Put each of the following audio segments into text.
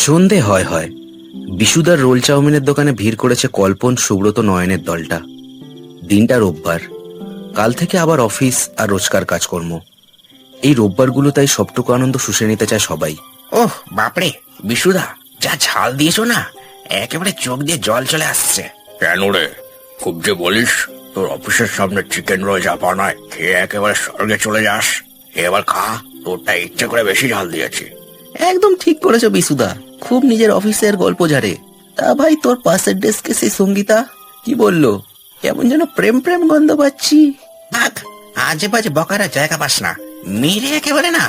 সন্ধে হয় হয় বিশুদার রোল চাউমিনের দোকানে ভিড় করেছে কল্পন, সুব্রত, নয়নের দলটা। দিনটা রোববার। কাল থেকে আবার অফিস আর রোজকার কাজকর্ম। এই রোববারগুলো তাই সবটুকু আনন্দ শুষে নিতে চায় সবাই। ওহ বাপরে, বিশুদা যা ঝাল দিয়েছো না, একেবারে চোখ দিয়ে জল চলে আসছে। কেন রে, খুব যে বলিস? তোর অফিসের সামনে চিকেন রোল যা বানায় খেয়ে একেবারে স্বর্গে চলে যাস। এবার খা, তোরটা ইচ্ছে করে বেশি ঝাল দিয়েছি। একদম ঠিক করেছো বিশুদা, খুব নিজের অফিসের গল্প ঝাড়ে। তা ভাই, তোর পাশের ডেস্কে সেই সঙ্গীতা কি বললো? কেমন যেন প্রেম প্রেম গন্ধ পাচ্ছি। ভাগ, আজে বাজে বকারা জায়গা পাস না, মেরে একেবারে না।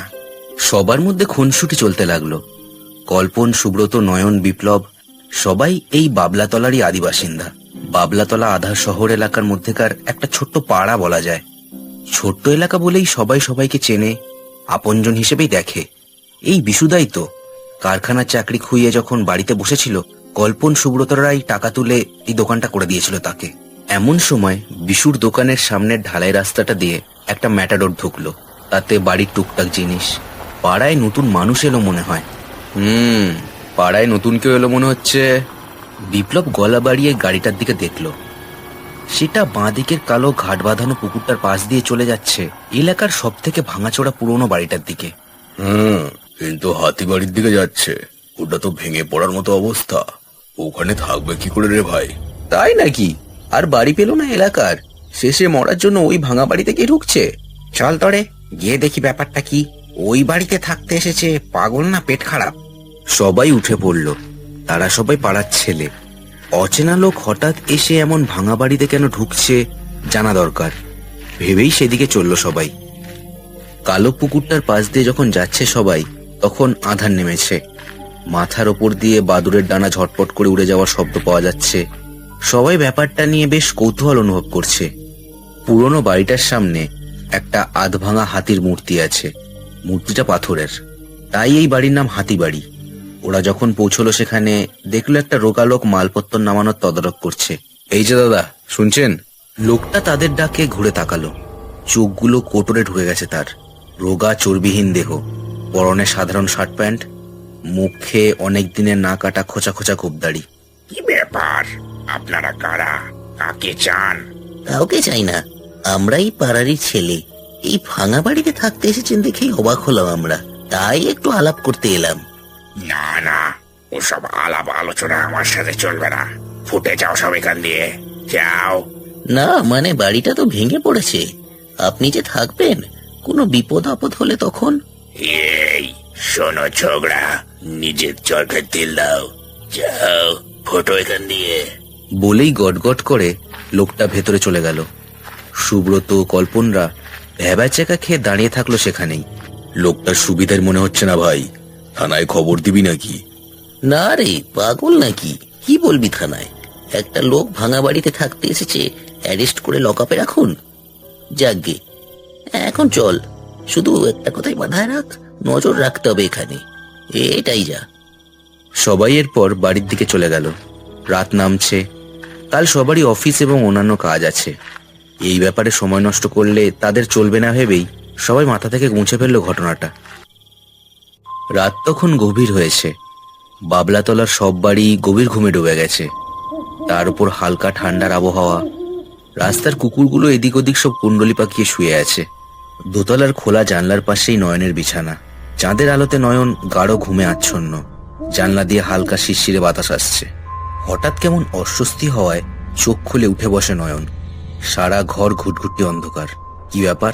সবার মধ্যে খুনসুটি চলতে লাগলো। কল্পন, সুব্রত, নয়ন, বিপ্লব সবাই এই বাবলাতলারই আদিবাসিন্দা। বাবলাতলা আধা শহর এলাকার মধ্যেকার একটা ছোট্ট পাড়া বলা যায়। ছোট্ট এলাকা বলেই সবাই সবাইকে চেনে, আপনজন হিসেবেই দেখে। এই বিশুদাই তো কারখানার চাকরি খুইয়ে যখন বাড়িতে বসেছিল, কল্পন, সুব্রতরাই টাকা তুলে এই দোকানটা করে দিয়েছিল তাকে। এমন সময় বিশুর দোকানের সামনের ঢালাই রাস্তাটা দিয়ে একটা ম্যাটাডোর ঢুকলো। তাতে বাড়ির টুকটাক জিনিস। পাড়ায় নতুন মানুষ এলো মনে হয়। পাড়ায় নতুন কেউ এলো মনে হচ্ছে। বিপ্লব গলা বাড়িয়ে গাড়িটার দিকে দেখলো। সেটা বাঁদিকের কালো ঘাট বাঁধানো পুকুরটার পাশ দিয়ে চলে যাচ্ছে এলাকার সব থেকে ভাঙাচোরা পুরোনো বাড়িটার দিকে। কিন্তু হাতিবাড়ির দিকে যাচ্ছে, ওটা তো ভেঙে পড়ার মতো অবস্থা। ওখানে থাকবে কি করে রে ভাই? তাই নাকি? আর বাড়ি পেল না এলাকার, শেষে মরার জন্য ওই ভাঙা বাড়ি থেকে ঢুকছে। চল তরে গিয়ে দেখি ব্যাপারটা কি। ওই বাড়িতে থাকতে এসেছে পাগল না পেট খারাপ? সবাই উঠে পড়ল। তারা সবাই পাড়ার ছেলে। অচেনা লোক হঠাৎ এসে এমন ভাঙা বাড়িতে কেন ঢুকছে জানা দরকার ভেবেই সেদিকে চলল সবাই। কালো পুকুরটার পাশ দিয়ে যখন যাচ্ছে সবাই, তখন আঁধার নেমেছে। মাথার ওপর দিয়ে বাদুড়ের ডানা ঝটপট করে উড়ে যাওয়ার শব্দ পাওয়া যাচ্ছে। সবাই ব্যাপারটা নিয়ে বেশ কৌতূহল অনুভব করছে। পুরনো বাড়িটার সামনে একটা আধভাঙা হাতির মূর্তি আছে। মূর্তিটা পাথরের, তাই এই বাড়ির নাম হাতিবাড়ি। ওরা যখন পৌঁছলো সেখানে, দেখলো একটা রোগা লোক মালপত্তর নামানোর তদারক করছে। এই যে দাদা, শুনছেন? লোকটা তাদের ডাকে ঘুরে তাকালো। চোখগুলো কোটরে ঢুকে গেছে তার। রোগা চর্বিহীন দেহ, পরনে সাধারণ শার্ট প্যান্ট, মুখে অনেক দিনের না কাটা খোঁচা খোঁচা গোঁফদাড়ি। কি ব্যাপার, আপনারা কারা? কাকে চান? কাউকে চাই না, আমরাই পাড়ারই ছেলে। এই ভাঙা বাড়িতে থাকতে এসেছেন দেখেই অবাক হলাম আমরা, তাই একটু আলাপ করতে এলাম। না না, ওসব আলাপ আলোচনা আমার সাথে চলবে না। ফুটে যাও সব এখান দিয়ে, যাও। না মানে, বাড়িটা তো ভেঙে পড়েছে, আপনি যে থাকবেন, কোনো বিপদ আপদ হলে তখন। এই শোনো ছোকরা, নিজের চরকায় তেল দাও, যাও ফটো এখান দিয়ে। বলেই গটগট করে লোকটা ভেতরে চলে গেল। সুব্রত, কল্পনরা ভ্যাবাচেকা খেয়ে দাঁড়িয়ে থাকলো সেখানেই। লোকটার সুবিধার মনে হচ্ছে না ভাই, থানায় খবর দিবি নাকি? না রে, পাগল নাকি? কি বলবি থানায়? একটা লোক ভাঙা বাড়িতে থাকতে এসেছে, অ্যারেস্ট করে লকআপে রাখুন। যাকগে, এখন চল, শুধু একটা কথাই মাথায় রাখ, নজর রাখতে হবে এখানে, এটাই যা। সবাই এরপর বাড়ির দিকে চলে গেল। রাত নামছে, কাল সবারই অফিস এবং অন্যান্য কাজ আছে। এই ব্যাপারে সময় নষ্ট করলে তাদের চলবে না ভেবেই সবাই মাথা থেকে মুছে ফেলল ঘটনাটা। রাত তখন গভীর হয়েছে। বাবলাতলার সব বাড়ি গভীর ঘুমে ডুবে গেছে। তার উপর হালকা ঠান্ডার আবহাওয়া। রাস্তার কুকুরগুলো এদিক ওদিক সব কুণ্ডলি পাকিয়ে শুয়ে আছে। দোতলার খোলা জানলার পাশেই নয়নের বিছানা। চাঁদের আলোতে নয়ন গাঢ় ঘুমে আচ্ছন্ন। জানলা দিয়ে হালকা শিরশিরে বাতাস আসছে। হঠাৎ কেমন অস্বস্তি হওয়ায় চোখ খুলে উঠে বসে নয়ন। সারা ঘর ঘুটঘুটি অন্ধকার। কি ব্যাপার?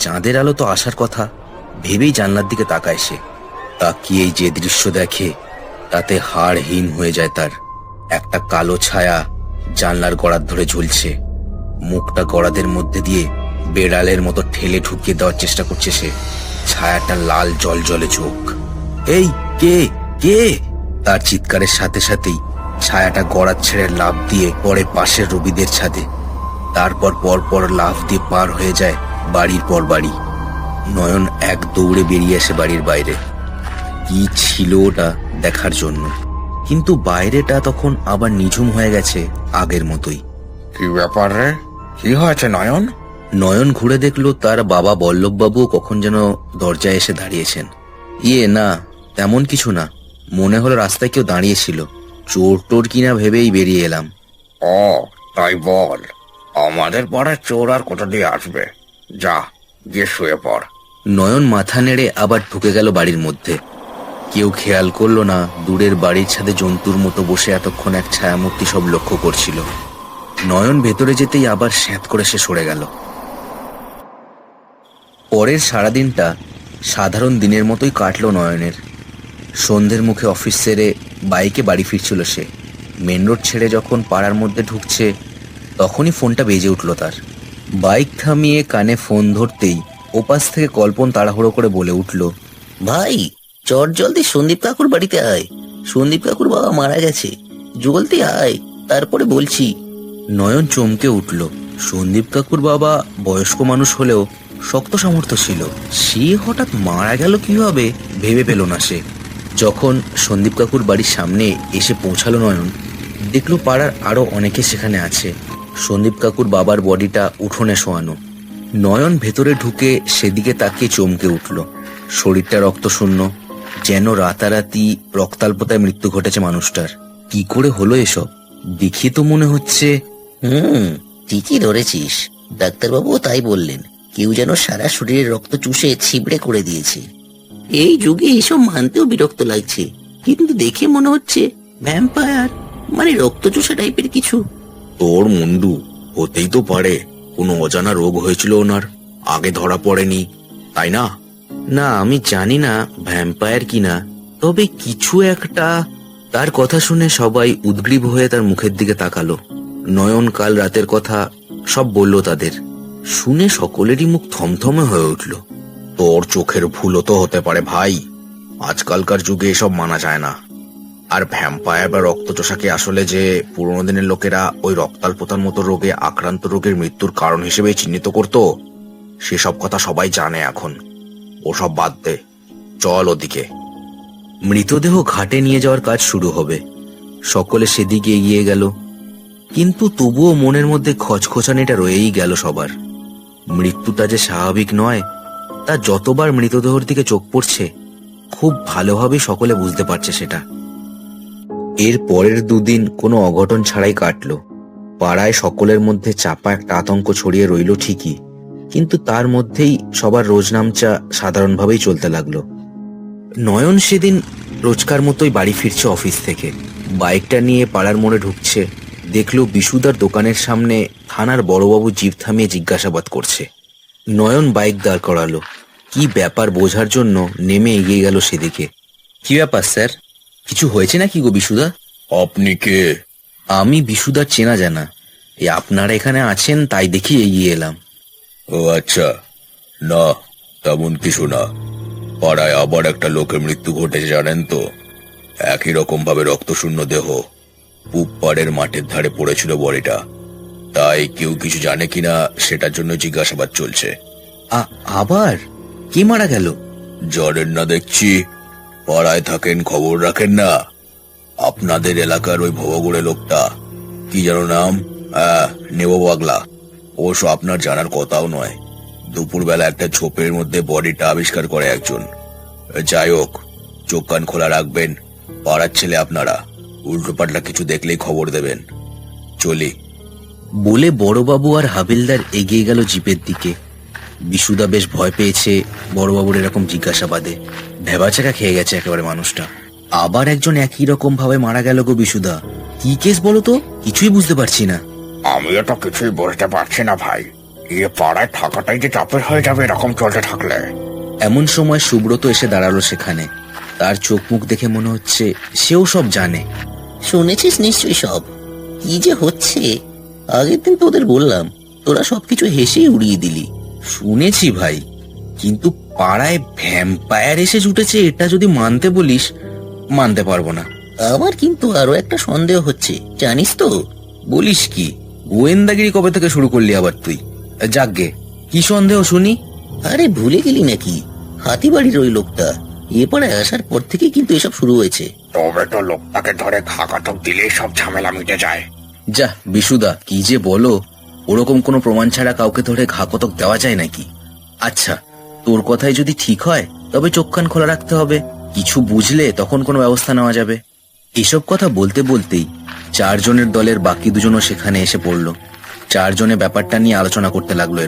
চাঁদের আলো তো আসার কথা ভেবেই জানলার দিকে তাকায় সে। তাকিয়েই যে দৃশ্য দেখে তাতে হাড় হিম হয়ে যায় তার। একটা কালো ছায়া জানলার গড়ার ধরে ঝুলছে। মুখটা গড়াদের মধ্যে দিয়ে বেড়ালের মতো ঠেলে ঢুকিয়ে দেওয়ার চেষ্টা করছে সে। ছায়াটা লাল জলজলে চোখ। এই কে কে? তার চিৎকারের সাথে সাথেই ছায়াটা গড়ার ছেড়ে লাফ দিয়ে পরে পাশের রবিদের ছাদে। তারপর পরপর লাফ দিয়ে পার হয়ে যায় বাড়ির পর বাড়ি। নয়ন এক দৌড়ে বেরিয়ে আসে বাড়ির বাইরে। কি ছিল ওটা দেখার জন্য, কিন্তু বাইরেটা তখন আবার নিঝুম হয়ে গেছে আগের মতোই। কি ব্যাপার রে, কি হয়েছে নয়ন? নয়ন ঘুরে দেখলো তার বাবা বল্লভবাবু কখন যেন দরজায় এসে দাঁড়িয়েছেন। না, তেমন কিছু না, মনে হলো রাস্তায় কেউ দাঁড়িয়েছিল। চোর টোর কিনা ভেবেই বেরিয়ে এলাম। ও তাই বল, আমাদের পাড়ার চোর আর কোথা দিয়ে আসবে? যা গিয়ে শুয়ে পড়। নয়ন মাথা নেড়ে আবার ঢুকে গেল বাড়ির মধ্যে। কেউ খেয়াল করলো না দূরের বাড়ির ছাদে জন্তুর মতো বসে এতক্ষণ এক ছায়ামূর্তি সব লক্ষ্য করছিল। নয়ন ভেতরে যেতেই আবার স্যাঁত করে সে সরে গেল। পরের সারাদিনটা সাধারণ দিনের মতোই কাটলো নয়নের। সন্ধ্যের মুখে অফিস সেরে বাইকে বাড়ি ফিরছিল সে। মেন রোড ছেড়ে যখন পাড়ার মধ্যে ঢুকছে তখনই ফোনটা বেজে উঠল তার। বাইক থামিয়ে কানে ফোন ধরতেই ওপাশ থেকে কল্পন তাড়াহুড়ো করে বলে উঠল, ভাই চট জলদি সন্দীপ কাকুর বাড়িতে আয়, সন্দীপ কাকুর বাবা মারা গেছে, জলদি আয়, তারপরে বলছি। নয়ন চমকে উঠল। সন্দীপ কাকুর বাবা বয়স্ক মানুষ হলেও শক্ত সামর্থ্য ছিল, সে হঠাৎ মারা গেল কিভাবে ভেবে পেল না সে। যখন সন্দীপ কাকুর বাড়ির সামনে এসে পৌঁছালো নয়ন, দেখলো পাড়ার আরো অনেকে সেখানে আছে। সন্দীপ কাকুর বাবার বডিটা উঠোনে শোয়ানো। নয়ন ভেতরে ঢুকে সেদিকে তাকিয়ে চমকে উঠল। শরীরটা রক্তশূন্য, যেন রাতারাতি রক্তাল্পতায় মৃত্যু ঘটেছে মানুষটার। কি করে হলো এসব? দেখে তো মনে হচ্ছে ঠিকই ধরেছিস, ডাক্তারবাবুও তাই বললেন। কেউ যেন সারা শরীরে রক্ত চুষে ছিবড়ে করে দিয়েছে। এই যুগে এসব মানতেও বিরক্ত লাগছে, কিন্তু দেখে মনে হচ্ছে ভ্যাম্পায়ার, মানে রক্ত চুষা টাইপের কিছু। তোর মুন্ডু, হতেই তো পারে কোনো অজানা রোগ হয়েছিল ওনার, আগে ধরা পড়েনি, তাই না? না, আমি জানি না ভ্যাম্পায়ার কিনা, তবে কিছু একটা। তার কথা শুনে সবাই উদ্গ্রীব হয়ে তার মুখের দিকে তাকালো। নয়ন কাল রাতের কথা সব বলল তাদের। শুনে সকলেরই মুখ থমথমে হয়ে উঠল। তোর চোখের ভুলও তো হতে পারে ভাই, আজকালকার যুগে এসব মানা যায় না। আর ভ্যাম্পায়ার বা রক্তচোষাকে আসলে যে পুরোনো দিনের লোকেরা ওই রক্তাল্পতার মতো রোগে আক্রান্ত রোগের মৃত্যুর কারণ হিসেবে চিহ্নিত করত, সেসব কথা সবাই জানে এখন। ওসব বাদ দে, চল ওদিকে। মৃতদেহ ঘাটে নিয়ে যাওয়ার কাজ শুরু হবে। সকলে সেদিকে এগিয়ে গেল, কিন্তু তবুও মনের মধ্যে খচখচানিটা রয়েই গেল সবার। মৃত্যুটা যে স্বাভাবিক নয় তা যতবার মৃতদেহর দিকে চোখ পড়ছে খুব ভালোভাবে সকলে বুঝতে পারছে সেটা। এর পরের দুদিন কোনো অঘটন ছাড়াই কাটলো। পাড়ায় সকলের মধ্যে চাপা একটা আতঙ্ক ছড়িয়ে রইল ঠিকই, কিন্তু তার মধ্যেই সবার রোজনামচা সাধারণভাবেই চলতে লাগলো। নয়ন সেদিন রোজকার মতোই বাড়ি ফিরছে অফিস থেকে। বাইকটা নিয়ে পাড়ার মোড়ে ঢুকছে, দেখলো বিশুদার দোকানের সামনে থানার বড়বাবু জিপ থামিয়ে জিজ্ঞাসাবাদ করছে। নয়ন বাইক দাঁড় করালো। কি ব্যাপার বোঝার জন্য নেমে এগিয়ে গেল সেদিকে। কি ব্যাপার স্যার, কিছু হয়েছে নাকি গো বিশুদা? আপনি কে? আমি বিশুদার চেনা জানা, এই আপনারা এখানে আছেন তাই দেখি এগিয়ে এলাম। ও আচ্ছা, না তেমন কিছু না। পাড়ায় আবার একটা লোকের মৃত্যু ঘটেছে জানেন তো? একই রকম ভাবে রক্তশূন্য দেহ পূব পাড়ের মাঠের ধারে পড়েছিল বডিটা। তাই কেউ কিছু জানে কিনা সেটার জন্য জিজ্ঞাসাবাদ চলছে। আবার কে মারা গেল? জানেন না দেখছি, পাড়ায় থাকেন, খবর রাখেন না। আপনাদের এলাকার ওই ভবগুড়ে লোকটা, কি যেন নাম, নেব পাগলা, অবশ্য আপনার জানার কথাও নয়। দুপুরবেলা একটা ঝোপের মধ্যে বডিটা আবিষ্কার করে একজন। যাই হোক, চোখ কান খোলা রাখবেন, পাড়ার ছেলে আপনারা, উল্টো পাল্টা কিছু দেখলেই খবর দেবেন। চলি। বলে বড়বাবু আর হাবিলদার এগিয়ে গেল জিপের দিকে। বিশুদা বেশ ভয় পেয়েছে বড়বাবুর এরকম জিজ্ঞাসাবাদে। ভেবাচাকা খেয়ে গেছে একেবারে মানুষটা। আবার একজন একই রকম ভাবে মারা গেল গো বিশুদা। কি কেস বলো তো, কিছুই বুঝতে পারছি না। আমিও তো কিছুই বুঝতে পারছি না ভাই, এ পাড়ায় থাকাটাই যে চাপের হয়ে যাবে এরকম চলতে থাকলে। এমন সময় সুব্রত এসে দাঁড়ালো সেখানে। তার চোখ মুখ দেখে মনে হচ্ছে সেও সব জানে। শুনেছিস নিশ্চয়ই সব, কি যে হচ্ছে। আগের দিন তো ওদের বললাম, তোরা সবকিছু হেসেই উড়িয়ে দিলি। শুনেছি ভাই, কিন্তু পাড়ায় ভ্যাম্পায়ার এসে জুটেছে এটা যদি মানতে বলিস, মানতে পারবো না। আমার কিন্তু আরো একটা সন্দেহ হচ্ছে, জানিস তো? বলিস কি, গোয়েন্দাগিরি কবে থেকে শুরু করলি আবার তুই? যাকগে, কি সন্দেহ শুনি? আরে ভুলে গেলি নাকি, হাতিবাড়ির ওই লোকটা এ পাড়ায় আসার পর থেকে কিন্তু এসব শুরু হয়েছে। তবে তো লোকটাকে ধরে ঘাকাটক দিলেই সব ঝামেলা মিটে যায়। যা বিশুদা, কি যে বলো, ওরকম কোনো প্রমাণ ছাড়া কাউকে ধরে ঘাকতক দেওয়া যায় নাকি? আচ্ছা, তোর কথাই যদি ঠিক হয় তবে চোখ কান খোলা রাখতে হবে। কিছু বুঝলে তখন কোনো ব্যবস্থা নেওয়া যাবে। এসব কথা বলতে বলতেই 4 জনের দলের বাকি 2 জনও সেখানে এসে পড়ল। 4 জনে ব্যাপারটা নিয়ে আলোচনা করতে লাগলো।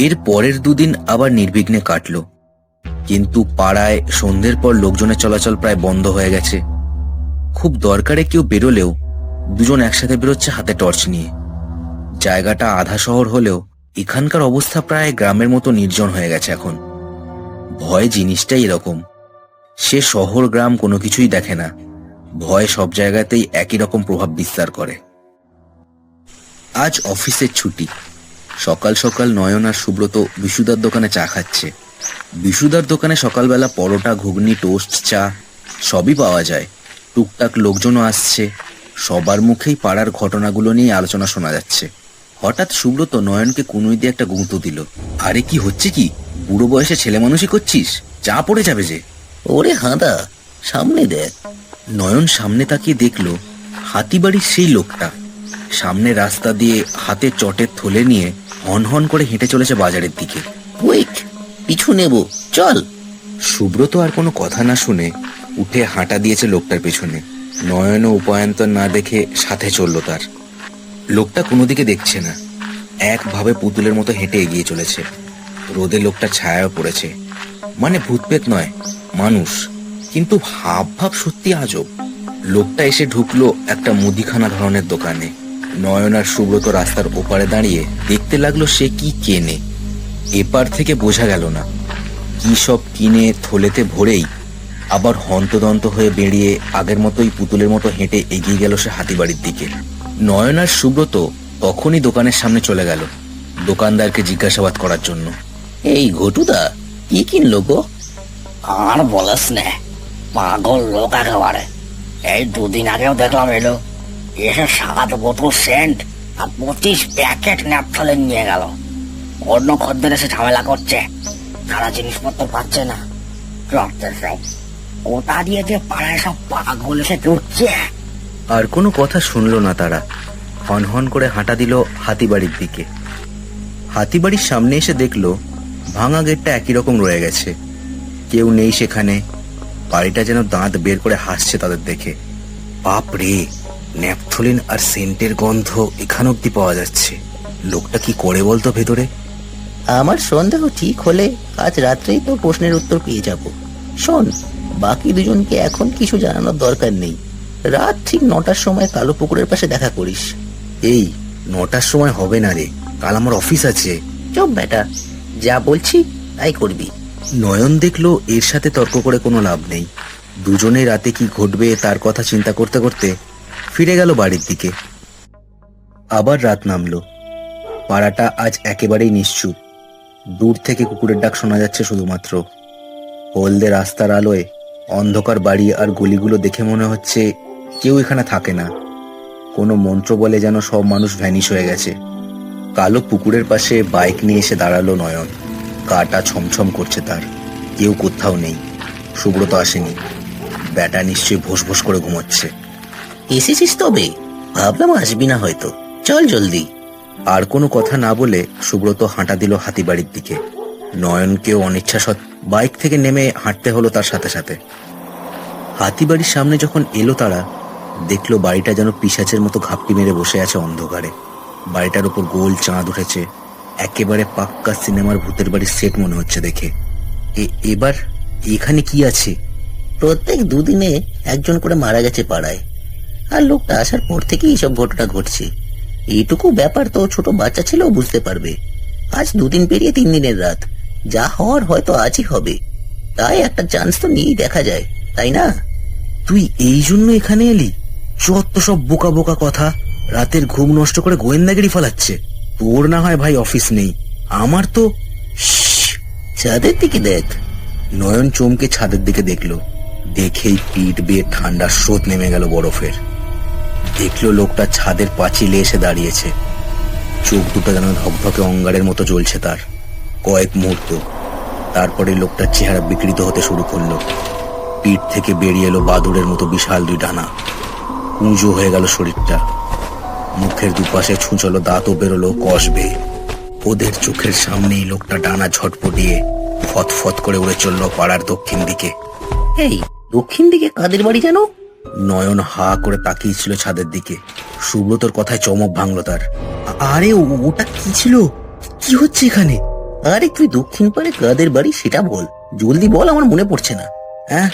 এর পরের 2 দিন আবার নির্বিঘ্নে কাটলো, কিন্তু পাড়ায় সন্ধ্যের পর লোকজনের চলাচল প্রায় বন্ধ হয়ে গেছে। খুব দরকারে কেউ বেরোলেও 2 জন একসাথে বেরোচ্ছে হাতে টর্চ নিয়ে। জায়গাটা আধা শহর হলেও এখানকার অবস্থা প্রায় গ্রামের মতো নির্জন হয়ে গেছে এখন। ভয় জিনিসটাই এরকম, সে শহর গ্রাম কোনো কিছুই দেখে না, ভয় সব জায়গাতেই একই রকম প্রভাব বিস্তার করে। আজ অফিসের ছুটি। সকাল সকাল নয়ন আর সুব্রত বিশুদার দোকানে চা খাচ্ছে। বিশুদার দোকানে সকালবেলা পরোটা, ঘুগনি, টোস্ট, চা সবই পাওয়া যায়। টুকটাক লোকজনও আসছে। সবার মুখেই পাড়ার ঘটনাগুলো নিয়ে আলোচনা শোনা যাচ্ছে। হঠাৎ সুব্রত নয়নকে কুনুই দিয়ে একটা গুঁতো দিল। আরে কি হচ্ছে কি? বুড়ো বয়সে ছেলে মানুষই করছিস? চা পড়ে যাবে যে। ওরে হাঁদা, সামনে দেখ। নয়ন সামনে তাকিয়ে দেখল হাতিবাড়ির সেই লোকটা সামনে রাস্তা দিয়ে হাতে চটের থলে নিয়ে হন করে হেঁটে চলেছে বাজারের দিকে। ওয়েট, পিছু নেব, চল। সুব্রত আর কোনো কথা না শুনে উঠে হাঁটা দিয়েছে লোকটার পেছনে। নয়নও উপায়ন্তর না দেখে সাথে চলল তার। লোকটা কোনো দিকে দেখছে না, একভাবে পুতুলের মতো হেঁটে এগিয়ে চলেছে। রোদে লোকটা ছায়াও পড়েছে, মানে ভূতপেত নয়, মানুষ, কিন্তু ভাব সত্যি আজব। লোকটা এসে ঢুকলো একটা মুদিখানা ধরনের দোকানে। নয়ন আর সুব্রত রাস্তার ওপারে দাঁড়িয়ে দেখতে লাগলো সে কি কেনে। এপার থেকে বোঝা গেল না কি সব কিনে থলেতে ভরেই আবার হন্তদন্ত হয়ে বেরিয়ে আগের মতোই পুতুলের মতো হেঁটে এগিয়ে গেল সে হাতিবাড়ির দিকে। নয়ন আর সুব্রত তখনই দোকানের সামনে চলে গেল দোকানদারকে জিজ্ঞাসাবাদ করার জন্য। এই ঘটুদা, কি কিনলো গো? আর বলেস না, পাগল লোক একেবারে। এই 2 দিন আগেও দেখলাম এলো, এসে 7 বোতল সেন্ট আর 25 প্যাকেট ন্যাপথলিন নিয়ে গেল। অন্য খদ্দের এসে ঝামেলা করছে, তারা জিনিসপত্র পাচ্ছে না। রক্তের সব কোথা দিয়ে যে পাড়ায় সব পাগল এসে জুটছে। আর কোনো কথা শুনলো না তারা। হন করে হাঁটা দিল হাতিবাড়ির দিকে। হাতিবাড়ির সামনে এসে দেখলো ভাঙা গেটটা একই রকম রয়ে গেছে, কেউ নেই সেখানে। বাড়িটা যেন দাঁত বের করে হাসছে তাদের দেখে। বাপ রে, ন্যাপথলিন আর সেন্টের গন্ধ এখান অব্দি পাওয়া যাচ্ছে। লোকটা কি করে বলতো ভেতরে? আমার সন্দেহ ঠিক হলে আজ রাত্রেই তো প্রশ্নের উত্তর পেয়ে যাব। শোন, বাকি 2 জনকে এখন কিছু জানানোর দরকার নেই। রাত ঠিক 9টার সময় কালো পুকুরের পাশে দেখা করিস। এই 9টার সময় হবে না রে, কাল আমার অফিস আছে। চুপ বেটা, যা বলছি তাই করবি। নয়ন দেখলো এর সাথে তর্ক করে কোনো লাভ নেই। দুজনে রাতে কি ঘটবে তার কথা চিন্তা করতে করতে ফিরে গেল বাড়ির দিকে। আবার রাত নামলো। পাড়াটা আজ একেবারেই নিশ্চুপ। দূর থেকে কুকুরের ডাক শোনা যাচ্ছে শুধুমাত্র। হলদে রাস্তার আলোয় অন্ধকার বাড়ি আর গলিগুলো দেখে মনে হচ্ছে কেউ এখানে থাকে না। কোনো মন্ত্র বলে যেন সব মানুষ ভ্যানিশ হয়ে গেছে। কালো পুকুরের পাশে বাইক নিয়ে এসে দাঁড়ালো নয়ন। গাটা ছমছম করছে তার। কেউ কোথাও নেই। সুব্রত আসেনি। ব্যাটা নিশ্চয়ই ভোস করে ঘুমোচ্ছে। এসেছিস তবে? ভাবলাম আসবি না হয়তো। চল জলদি। আর কোনো কথা না বলে সুব্রত হাঁটা দিল হাতিবাড়ির দিকে। নয়নকেও অনিচ্ছাসৎ বাইক থেকে নেমে হাঁটতে হলো তার সাথে সাথে। হাতিবাড়ির সামনে যখন এলো তারা, দেখলো বাড়িটা যেন পিশাচের মতো ঘাপটি মেরে বসে আছে অন্ধকারে। বাড়িটার উপর গোল চাঁদ উঠেছে। একেবারে পাক্কা সিনেমার ভূতের বাড়ির সেট মনে হচ্ছে দেখে। এবার এখানে কি আছে? প্রত্যেক 2 দিনে একজন করে মারা গেছে পাড়ায়, আর লোকটা আসার পর থেকেই এইসব ঘটনা ঘটছে। এইটুকু ব্যাপার তো ছোট বাচ্চা ছেলেও বুঝতে পারবে। আজ 2 দিন পেরিয়ে 3 দিনের রাত। যা হওয়ার হয়তো আজই হবে, তাই একটা চান্স তো নিয়েই দেখা যায়, তাই না? তুই এই জন্য এখানে এলি? যত সব বোকা বোকা কথা। রাতের ঘুম নষ্ট করে গোয়েন্দাগিরি ফলাচ্ছে। তোর না হয় ভাই অফিস নেই, আমার তো। ছাদের দিকে দেখ। নয়ন চমকে ছাদের দিকে দেখলো। দেখেই পিঠ বেয়ে ঠান্ডা স্রোত নেমে গেল বরফের। দেখলো লোকটা ছাদের পাঁচিলে এসে দাঁড়িয়েছে। চোখ দুটো যেন ধকধকে অঙ্গারের মতো জ্বলছে তার। কয়েক মুহূর্ত, তারপরে লোকটার চেহারা বিকৃত হতে শুরু করলো। পিঠ থেকে বেরিয়ে এলো বাদুড়ের মতো বিশাল 2 ডানা। কুঁজো হয়ে গেল শরীরটা। মুখের দুপাশে ছুঁচলো দাঁতও বেরোলো কষ বেয়ে। ওদের চোখের সামনেই লোকটা ডানা ঝটপটিয়ে ফতফত করে উড়ে চলল পাড়ার দক্ষিণ দিকে। এই দক্ষিণ দিকে কাদের বাড়ি জানো? নয়ন হা করে তাকিয়েছিল ছাদের দিকে। সুব্রতর কথায় চমক ভাঙল তার। আরে ওটা কি ছিল? কি হচ্ছে এখানে? আরে তুই দক্ষিণ পারে কাদের বাড়ি সেটা বল, জলদি বল, আমার মনে পড়ছে না। হ্যাঁ,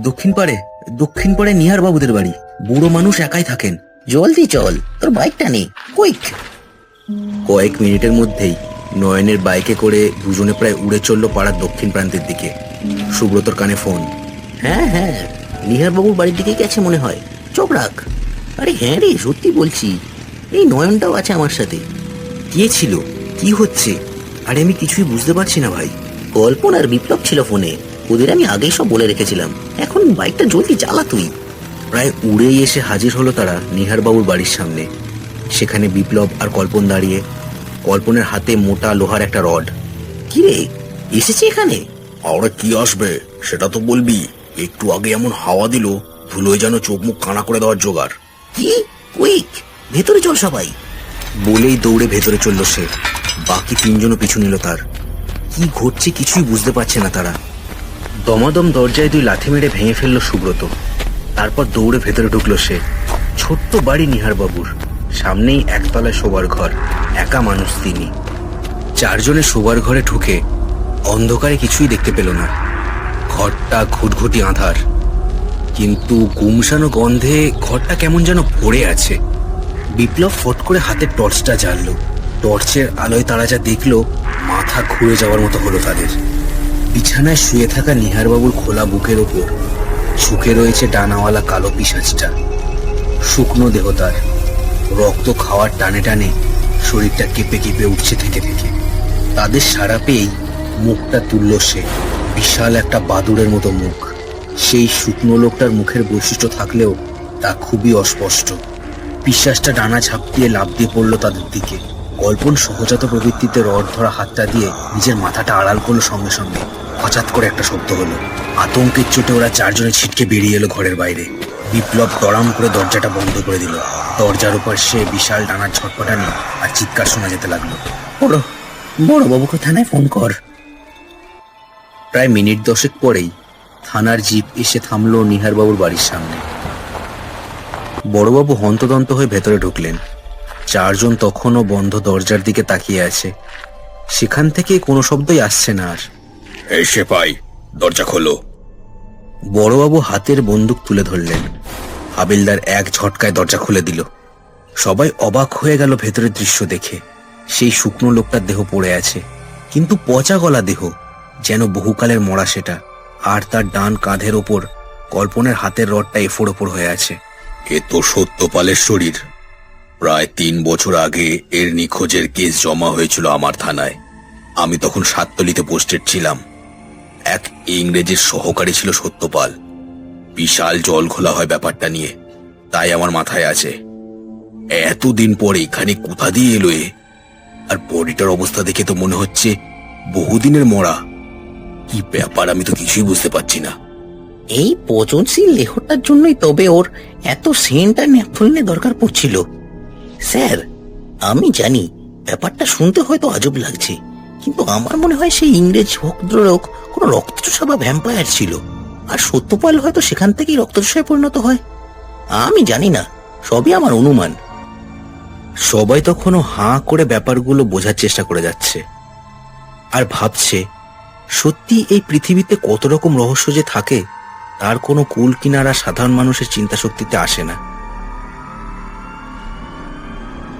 দক্ষিণ পারে নিহার বাবুদের বাড়ি। বুড়ো মানুষ একাই থাকেন। জলদি চল, তোর বাইকটা নে, কুইক। কয়েক মিনিটের মধ্যেই নয়নের বাইকে করে দুজনে প্রায় উড়ে চলল পাড়ার দক্ষিণ প্রান্তের দিকে। সুব্রতর কানে ফোন। হ্যাঁ হ্যাঁ, নিহার বাবুর বাড়ির দিকে গেছে মনে হয়, চোখ রাখ। আরে হ্যাঁ রে, সত্যি বলছি, এই নয়নটাও আছে আমার সাথে। কে ছিল? কি হচ্ছে? আরে আমি কিছুই বুঝতে পারছি না ভাই। কল্পন আর বিপ্লব ছিল ফোনে, ওদের আমি আগেই সব বলে রেখেছিলাম। এখন বাইকটা জলদি চালা তুই। প্রায় উড়েই এসে হাজির হলো তারা নিহার বাবুর বাড়ির সামনে। সেখানে বিপ্লব আর কল্পন দাঁড়িয়ে। কল্পনের হাতে মোটা লোহার একটা রড। কি রে, এসেছে এখানে? আরে কি আসবে সেটা তো বলবি। একটু আগে এমন হাওয়া দিল, ধুলোয় যেন চোখ মুখ কানা করে দেওয়ার জোগাড়। কি? কুইক, ভেতরে চল সবাই। বলেই দৌড়ে ভেতরে চলল সে। বাকি তিনজনও পিছু নিল তার। কি ঘটছে কিছুই বুঝতে পারছে না তারা। দমাদম দরজায় দুই লাথি মেরে ভেঙে ফেললো সুব্রত। তারপর দৌড়ে ভেতরে ঢুকলো সে। ছোট্ট বাড়ি নিহার বাবুর, সামনেই একতলায় শোবার ঘর। একা মানুষ তিনি। চারজনে শোবার ঘরে ঢুকে অন্ধকারে কিছুই দেখতে পেল না। ঘরটা ঘুটঘুটি আঁধার, কিন্তু গুমসানো গন্ধে ঘরটা কেমন যেন ভরে আছে। বিপ্লব ফট করে হাতের টর্চটা জ্বাললো। টর্চের আলোয় তারা যা দেখলো, মাথা ঘুরে যাওয়ার মতো হলো তাদের। বিছানায় শুয়ে থাকা নিহারবাবুর খোলা বুকের ওপর ঝুঁকে রয়েছে ডানাওয়ালা কালো পিশাচটা। শুকনো দেহ তার, রক্ত খাওয়ার টানে টানে শরীরটা কেঁপে কেঁপে উঠছে থেকে থেকে। তাদের সাড়া পেয়েই মুখটা তুলল সে। বিশাল একটা বাদুড়ের মতো মুখ। সেই শুকনো লোকটার মুখের বৈশিষ্ট্য থাকলেও তা খুবই অস্পষ্ট। পিশাচটা ডানা ঝাপটিয়ে লাফ দিয়ে পড়ল তাদের দিকে। কল্পন সহজাত প্রবৃত্তিতে রড ধরা হাতটা দিয়ে নিজের মাথাটা আড়াল করলো। সঙ্গে সঙ্গে হঠাৎ করে একটা শব্দ হলো। আতঙ্কের চোটে ওরা চারজনে ছিটকে বেরিয়ে এলো ঘরের বাইরে। বিপ্লব টড়াম করে দরজাটা বন্ধ করে দিল। দরজার উপর সে বিশাল ডানার ছটপটানি আর চিৎকার শোনা যেতে লাগলো। বড় বাবুকে থানায় ফোন কর। প্রায় মিনিট 10 পরেই থানার জিপ এসে থামলো নিহারবাবুর বাড়ির সামনে। বড়বাবু হন্তদন্ত হয়ে ভেতরে ঢুকলেন। চারজন তখনও বন্ধ দরজার দিকে তাকিয়ে আছে। সেখান থেকে কোনো শব্দই আসছে না আর। এই সেপাই, দরজা খোলো। বড়বাবু হাতের বন্দুক তুলে ধরলেন। হাবিলদার এক ঝটকায় দরজা খুলে দিল। সবাই অবাক হয়ে গেল ভেতরের দৃশ্য দেখে। সেই শুকনো লোকটার দেহ পড়ে আছে, কিন্তু পচা গলা দেহ, যেন বহুকালের মরা সেটা। আর তার ডান কাঁধের ওপর কল্পনের হাতের রডটা এফোড় ওপর হয়ে আছে। এ তো সত্যপালের শরীর। প্রায় 3 বছর আগে এর নিখোঁজের কেস জমা হয়েছিল আমার থানায়। আমি তখন সাততলিতে পোস্টেড ছিলাম। এক ইংরেজের সহকারী ছিল সত্যপাল। বিশাল জল ঘোলা হয় ব্যাপারটা নিয়ে, তাই আমার মাথায় আছে। এতদিন পরে এখানে কোথা দিয়ে এলো এ? আর বডিটার অবস্থা দেখে তো মনে হচ্ছে বহুদিনের মরা। কি ব্যাপার আমি তো কিছুই বুঝতে পারছি না। এই পচনশীল লেহটার জন্যই তবে ওর এত সেন্ট আর ন্যাপথলিনের দরকার পড়ছিল। স্যার, আমি জানি ব্যাপারটা শুনতে হয়তো আজব লাগছে, কিন্তু আমার মনে হয় সেই ইংরেজ ভদ্রলোক কোনো রক্তচোষা বা ভ্যাম্পায়ার ছিল, আর সত্যপাল হয়তো সেখান থেকেই রক্তচোষায় পরিণত হয়। আমি জানি না, সবই আমার অনুমান। সবাই তখনও হাঁ করে ব্যাপারগুলো বোঝার চেষ্টা করে যাচ্ছে আর ভাবছে, সত্যি এই পৃথিবীতে কত রকম রহস্য যে থাকে তার কোনো কুল কিনারা সাধারণ মানুষের চিন্তা শক্তিতে আসে না।